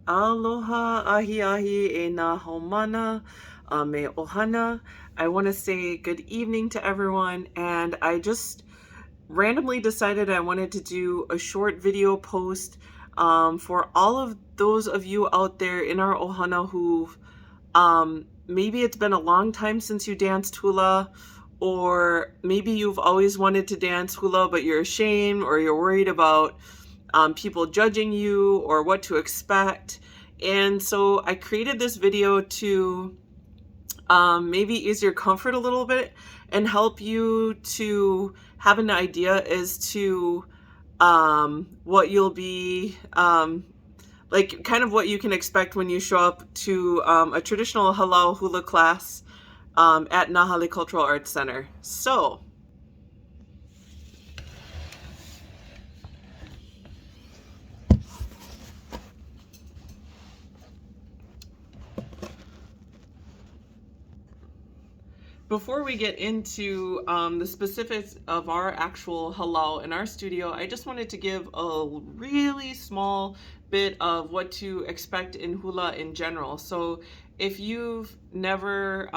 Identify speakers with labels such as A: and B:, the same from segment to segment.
A: Aloha, ahi ahi e na haumana, me ohana. I want to say good evening to everyone, and I just randomly decided I wanted to do a short video post for all of those of you out there in our ohana who maybe it's been a long time since you danced hula, or maybe you've always wanted to dance hula but you're ashamed or you're worried about people judging you or what to expect. And so I created this video to maybe ease your comfort a little bit and help you to have an idea as to what you'll be like, kind of what you can expect when you show up to a traditional halal hula class at Nahale Cultural Arts Center. So before we get into the specifics of our actual halal in our studio, I just wanted to give a really small bit of what to expect in hula in general. So if you've never,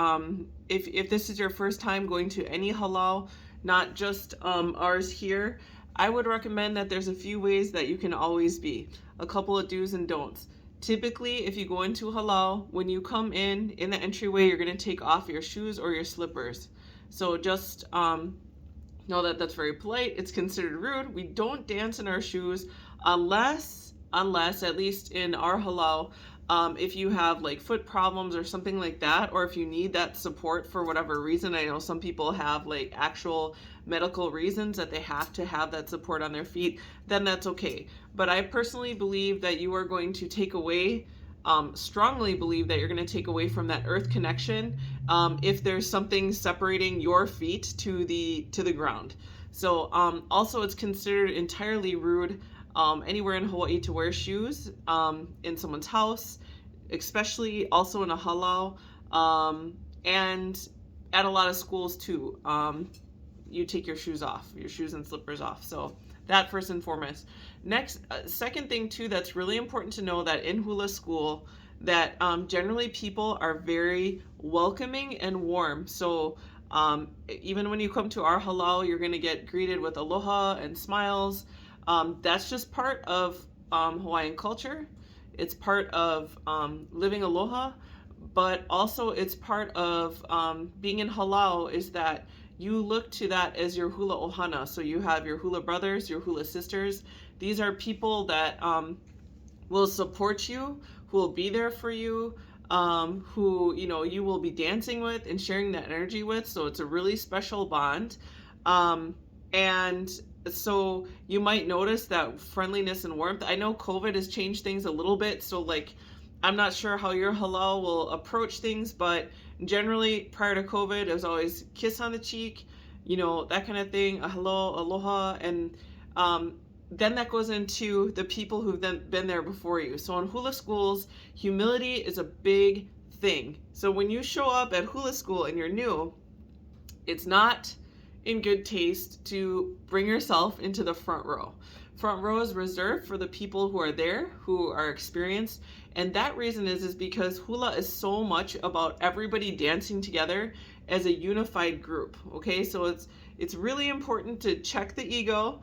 A: if this is your first time going to any halal, not just ours here, I would recommend that there's a few ways that you can always be. A couple of do's and don'ts. Typically, if you go into halal, when you come in the entryway, you're going to take off your shoes or your slippers. So just know that that's very polite. It's considered rude. We don't dance in our shoes unless at least in our halal, if you have like foot problems or something like that, or if you need that support for whatever reason. I know some people have like actual medical reasons that they have to have that support on their feet, then that's okay. But I personally believe that you are going to take away, strongly believe that you're going to take away from that earth connection if there's something separating your feet to the ground. So also it's considered entirely rude anywhere in Hawaii to wear shoes in someone's house, especially also in a halal, and at a lot of schools too. You take your shoes off, your shoes and slippers off. So that first and foremost. Next, second thing too that's really important to know, that in hula school, that generally people are very welcoming and warm. So even when you come to our halal, you're going to get greeted with aloha and smiles. That's just part of Hawaiian culture. It's part of living aloha, but also it's part of being in halal, is that you look to that as your hula ohana. So you have your hula brothers, your hula sisters. These are people that will support you, who will be there for you, who you will be dancing with and sharing that energy with. So it's a really special bond. And so you might notice that friendliness and warmth. I know COVID has changed things a little bit, so like I'm not sure how your halal will approach things, but generally prior to COVID, it was always kiss on the cheek, that kind of thing, a hello, aloha, and then that goes into the people who've then been there before you. So in hula schools, humility is a big thing. So when you show up at hula school and you're new, it's not in good taste to bring yourself into the front row. Front row is reserved for the people who are there, who are experienced, and that reason is because hula is so much about everybody dancing together as a unified group. Okay, so it's really important to check the ego,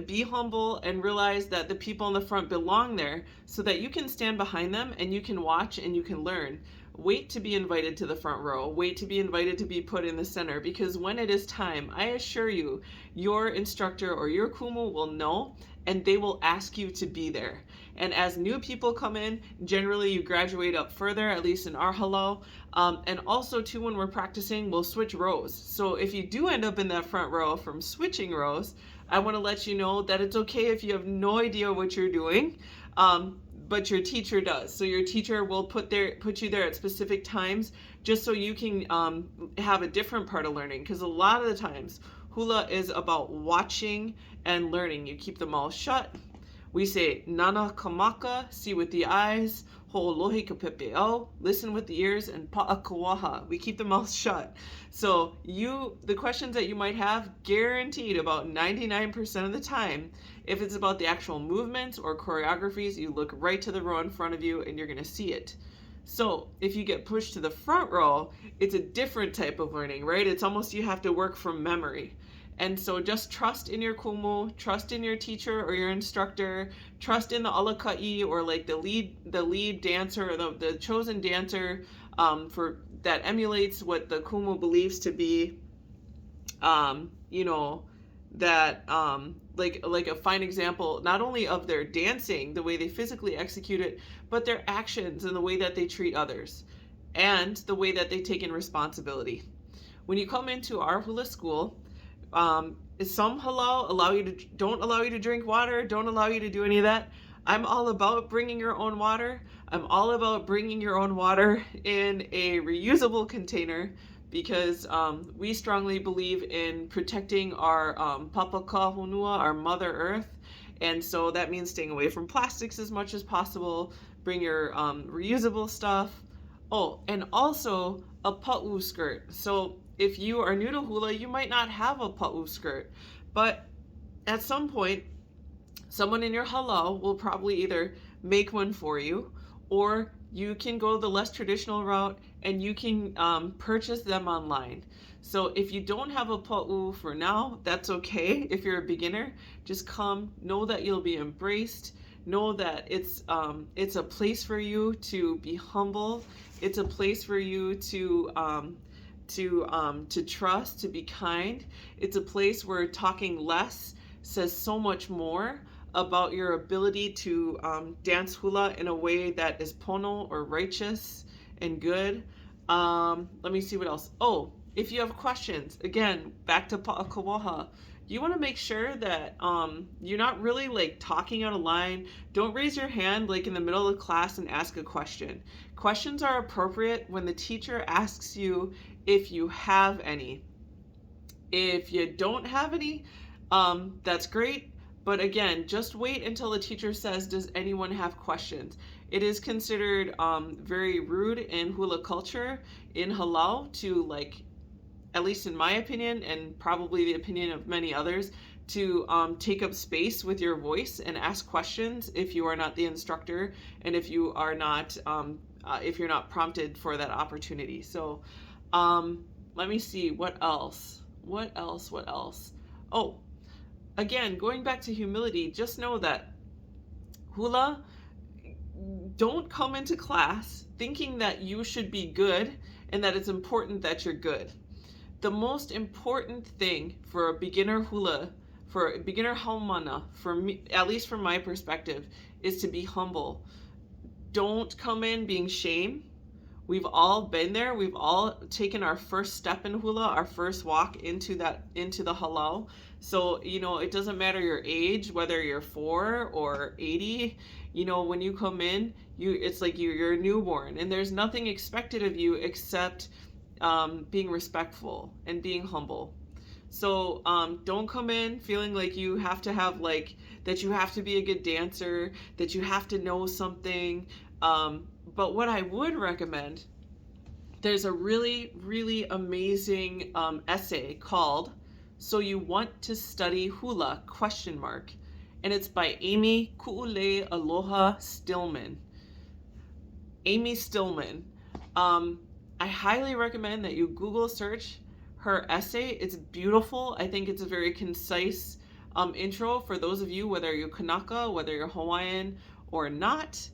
A: be humble, and realize that the people in the front belong there, so that you can stand behind them and you can watch and you can learn. Wait to be invited to the front row. Wait to be invited to be put in the center, because when it is time, I assure you, your instructor or your kumu will know, and they will ask you to be there. And as new people come in, generally you graduate up further, at least in our halal. And also too, when we're practicing, we'll switch rows. So if you do end up in that front row from switching rows, I want to let you know that it's okay if you have no idea what you're doing. But your teacher does. So your teacher will put you there at specific times, just so you can have a different part of learning. Because a lot of the times, hula is about watching and learning. You keep them all shut. We say nana kamaka, see with the eyes, ho'olohe kapepeo, listen with the ears, and pa'akawaha, we keep the mouth shut. So the questions that you might have, guaranteed about 99% of the time, if it's about the actual movements or choreographies, you look right to the row in front of you and you're going to see it. So if you get pushed to the front row, it's a different type of learning, right? It's almost you have to work from memory. And so just trust in your kumu, trust in your teacher or your instructor, trust in the alaka'i or like the lead dancer or the chosen dancer for that emulates what the kumu believes to be, you know, that like a fine example not only of their dancing, the way they physically execute it, but their actions and the way that they treat others and the way that they take in responsibility. When you come into our hula school, some halal don't allow you to drink water, don't allow you to do any of that. I'm all about bringing your own water. I'm all about bringing your own water in a reusable container because we strongly believe in protecting our papa kahunua, our Mother Earth. And so that means staying away from plastics as much as possible. Bring your reusable stuff. Oh, and also a pa'u skirt. So if you are new to hula, you might not have a pa'u skirt, but at some point, someone in your halau will probably either make one for you, or you can go the less traditional route and you can purchase them online. So if you don't have a pa'u for now, that's okay. If you're a beginner, just come, know that you'll be embraced, know that it's a place for you to be humble. It's a place for you to trust, to be kind. It's a place where talking less says so much more about your ability to dance hula in a way that is pono or righteous and good. Let me see what else. Oh, if you have questions, again, back to pa'akawaha, you want to make sure that you're not really like talking out of line. Don't raise your hand like in the middle of the class and ask a question. Questions are appropriate when the teacher asks you if you have any. If you don't have any, that's great. But again, just wait until the teacher says, does anyone have questions? It is considered very rude in hula culture, in halau, to like, at least in my opinion, and probably the opinion of many others, to take up space with your voice and ask questions if you are not the instructor and if you are not, if you're not prompted for that opportunity. So let me see, what else? What else? Oh, again, going back to humility, just know that hula, don't come into class thinking that you should be good and that it's important that you're good. The most important thing for a beginner hula, for a beginner haumana, for me, at least from my perspective, is to be humble. Don't come in being shame. We've all been there. We've all taken our first step in hula, our first walk into the halau. So, you know, it doesn't matter your age, whether you're 4 or 80, you know, when you come in, it's like you're a newborn and there's nothing expected of you except being respectful and being humble. So don't come in feeling like you have to have like, that you have to be a good dancer, that you have to know something. But what I would recommend, there's a really, really amazing essay called "So You Want to Study Hula?" ? And it's by Amy Ku'ule Aloha Stillman. Amy Stillman. I highly recommend that you Google search her essay. It's beautiful. I think it's a very concise intro for those of you, whether you're Kanaka, whether you're Hawaiian or not.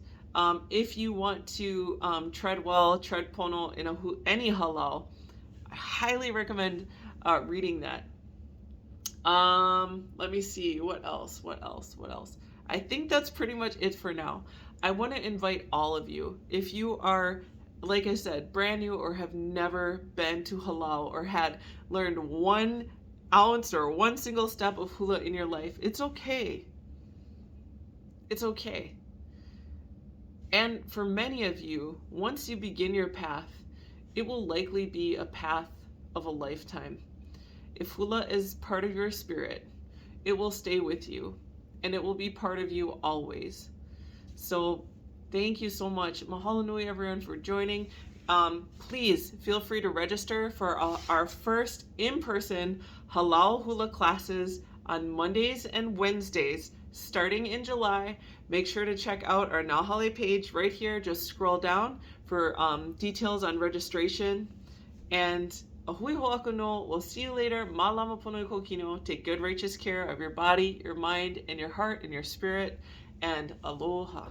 A: If you want to tread well, tread pono in any halau, I highly recommend reading that. Let me see, what else? I think that's pretty much it for now. I want to invite all of you, if you are, like I said, brand new or have never been to halau or had learned 1 ounce or 1 single step of hula in your life, it's okay. It's okay. And for many of you, once you begin your path, it will likely be a path of a lifetime. If hula is part of your spirit, it will stay with you. and it will be part of you always. So thank you so much. Mahalo nui everyone for joining. Please feel free to register for our first in-person halal hula classes on Mondays and Wednesdays starting in July. Make sure to check out our Nahale page right here. Just scroll down for details on registration. And ahui ho'aku no, we'll see you later. Malama pono kokino. Take good righteous care of your body, your mind, and your heart, and your spirit. And aloha.